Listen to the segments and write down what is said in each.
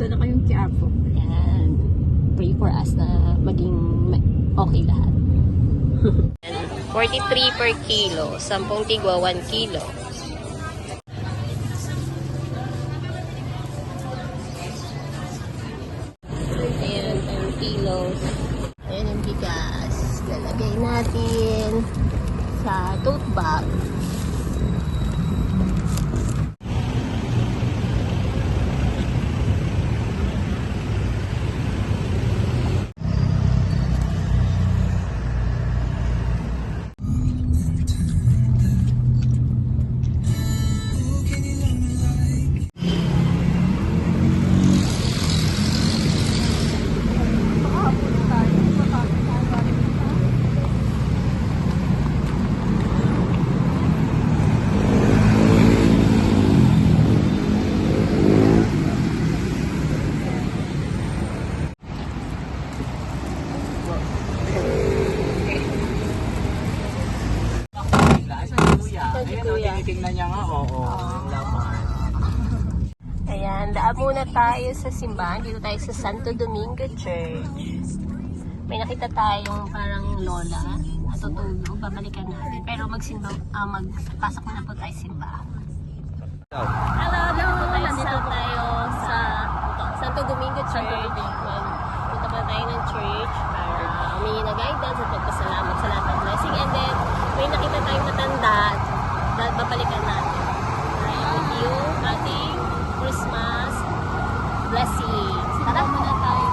Doon na kayong Quiapo. Ayan. Pray for us na maging okay lahat. 43 per kilo. 10 tigwa, 1 kilo. Ayan, 10 kilos. Ayan ang bigas. Lalagay natin sa tote bag. Tinitingnan niya nga, oo. Ayan, daan muna tayo sa simbahan. Dito tayo sa Santo Domingo Church. May nakita tayong parang lola na tutulog. Babalikan natin. Pero magpasok na po tayo simbahan. Hello! Nandito tayo sa Santo Domingo Church. Punta pa tayo ng church para humingi na guidance at magpasalamat sa lahat ng blessing. And then, may nakita tayong matanda. Babalikan natin. Ayun, yung ating Christmas blessings. Tara muna tayo.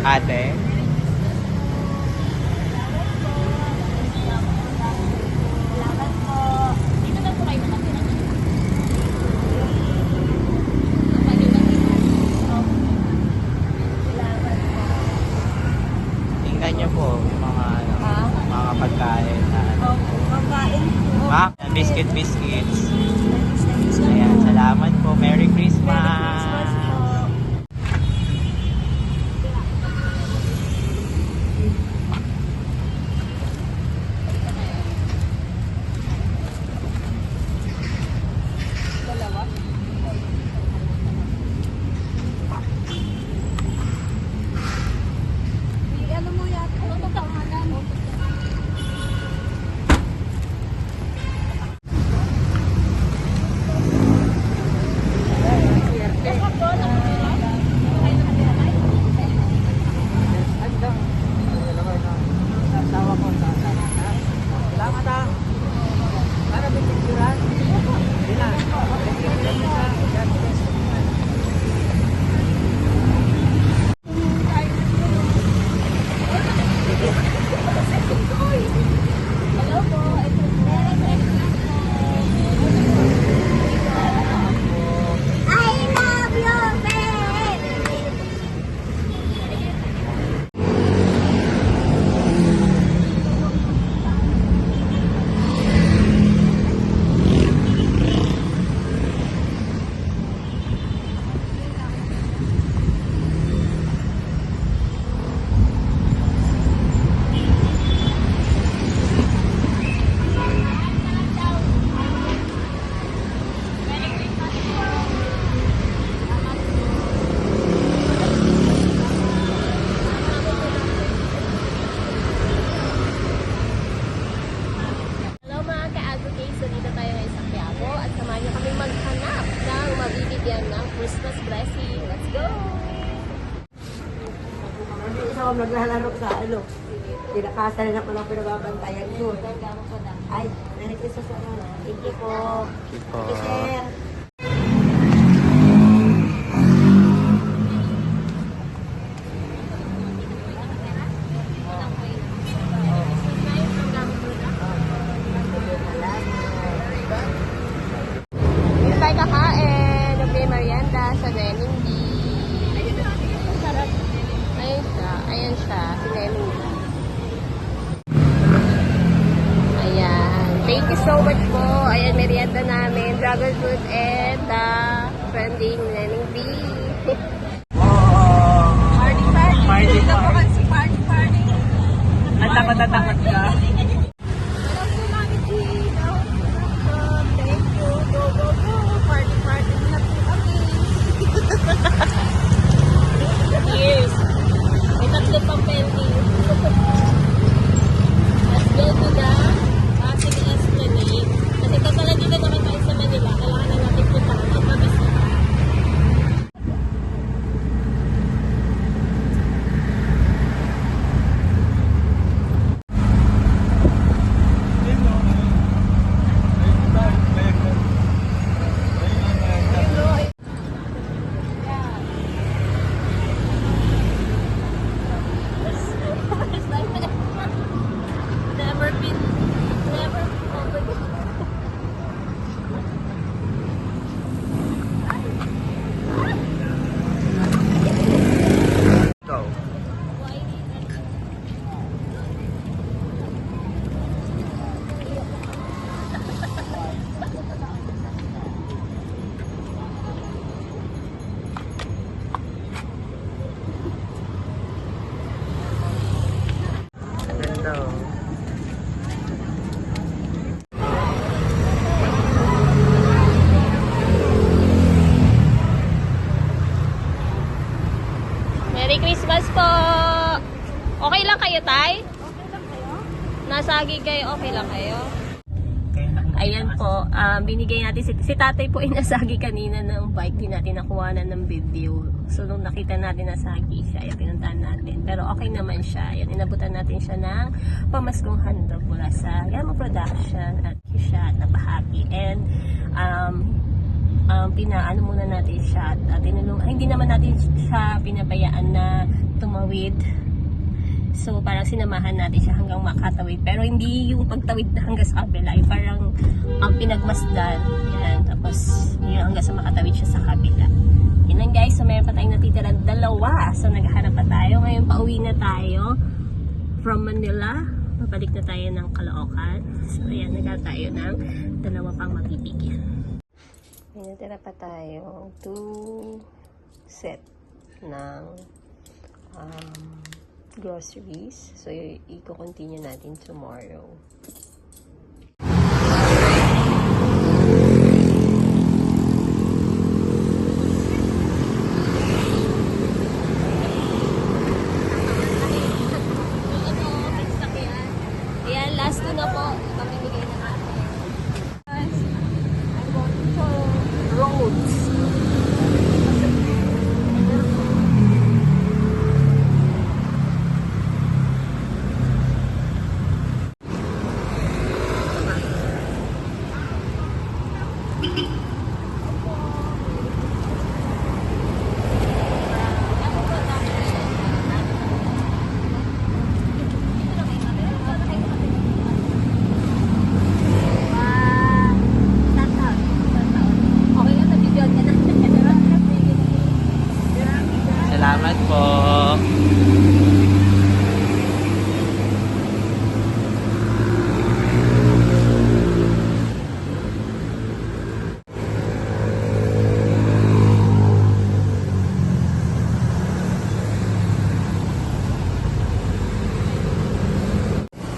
Ate. Dito na po kayo nakatira. Tingnan niyo po yung mga pagkain na biscuits. Ayan, salamat po. Merry Christmas! Ako maglalaro sa kinakasalan ako ng pinababantayan ko. Ay, Merry Christmas po. Thank you po. Thank you, sir. po. Ayan, merienda namin. Dragon fruit and the trending lemon bee. Party, party. Party, Dito po party. kasi party, party. At takot na takot ka. Hello po, Mami G. Thank you. Go, go, go. Party, party na po kami. Cheers! May tatlo pang penty. Let's go to the Pasig Esplanade. Kasi kapag dito naman tayo sa Manila, kailangan na natin puntahan ang mabisa. Never been over there. Go. Ganda oh. Merry Christmas po! Okay lang kayo, Tay? Nasagi kayo, okay lang kayo? Ayan po, binigay natin, si tatay po ay nasagi kanina ng bike, di natin nakuha na ng video. So, nung nakita natin nasagi siya, ay pinuntahan natin. Pero okay naman siya. Ayan, inabutan natin siya ng pamaskong handog mula sa Yama Production at siya na bahagi. And, pinaano muna natin siya at hindi naman natin siya pinabayaan na tumawid. So parang sinamahan natin siya hanggang makatawid, pero hindi yung pagtawid na hanggang sa kabila, yung parang pinagmasdan yan, tapos yung hanggang sa makatawid siya sa kabila. Yun lang guys, so meron pa tayong natitirang dalawa, so naghahanap pa tayo. Ngayon pauwi na tayo from Manila, mabalik na tayo ng Caloocan. So ayan, naghahanap tayo ng dalawa pang mabibigyan. May natira pa tayo 2 set ng groceries. So, i-continue natin tomorrow. Ayan, last two na po. Pamimigay na natin. I want to roads. Salamat po.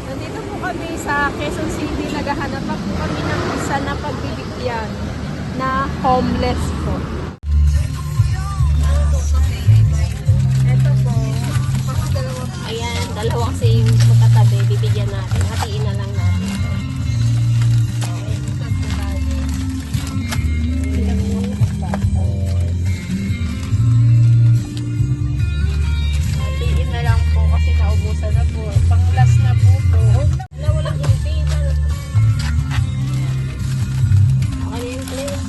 Nandito po kami sa Quezon City. Naghahanap pa po kami ng isa na pagbibigyan na homeless po. Ito po. Ayan, dalawa kasi yung magkatabi. Bibigyan natin. Hatiin na lang natin. Hatiin na lang po kasi naubusan na po. Pang-last na po to. Walang gulpin. Okay na yung plate.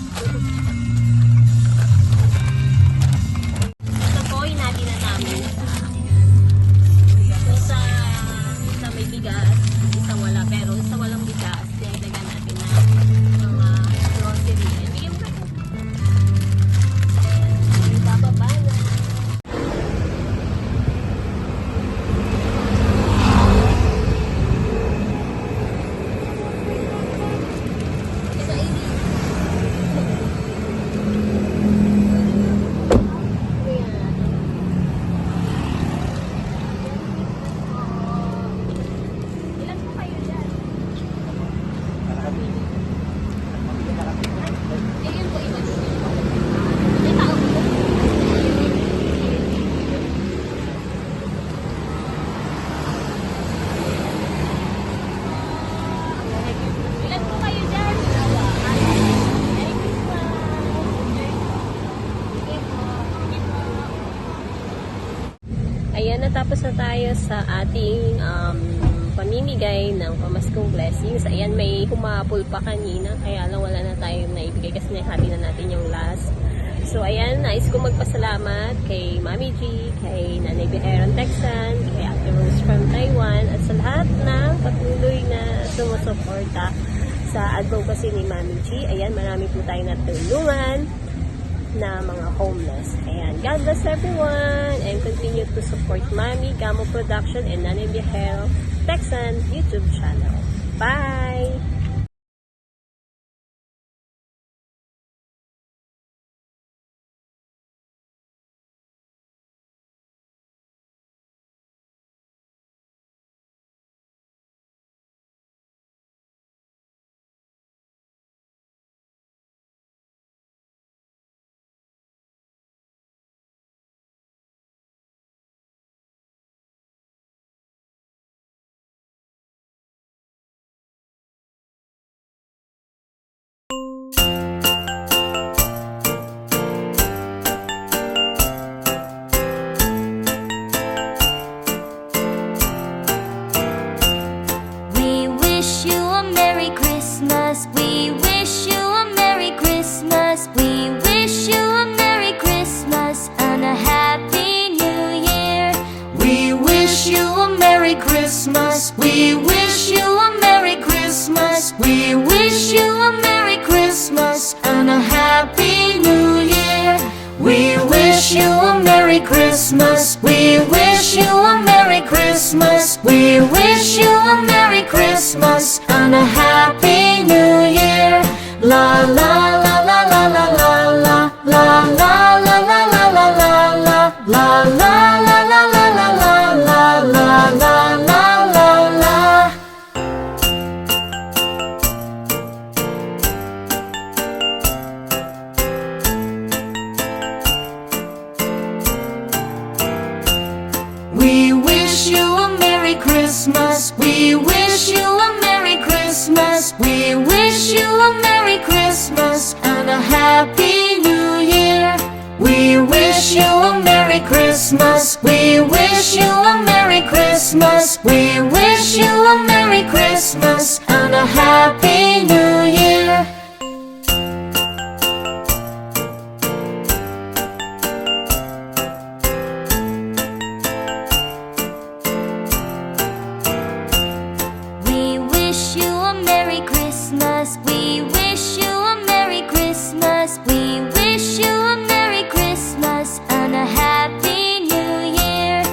nakatapos na tayo sa ating pamimigay ng pamaskong blessings. Ayan, may humapol pa kanina, kaya lang wala na tayo naibigay kasi nahati na natin yung last. So, ayan, nais ko magpasalamat kay Mami G, kay Nanay Beheron Texan, kay Ate Rose from Taiwan, at sa lahat ng patuloy na sumusuporta sa advocacy ni Mami G. Ayan, marami po tayo natulungan na mga homeless. Ayan, God bless everyone and continue to support Mami, Gamo Production, and Nanay Beheron Texan YouTube channel. Bye! We wish you a Merry Christmas. We wish you a Merry Christmas. We wish you a Merry Christmas and a Happy New Year. We wish you a Merry Christmas. We wish you a Merry Christmas. We wish you a Merry Christmas and a Happy New Year. We wish you a Merry Christmas. We wish you a Merry Christmas. We wish you a Merry Christmas and a Happy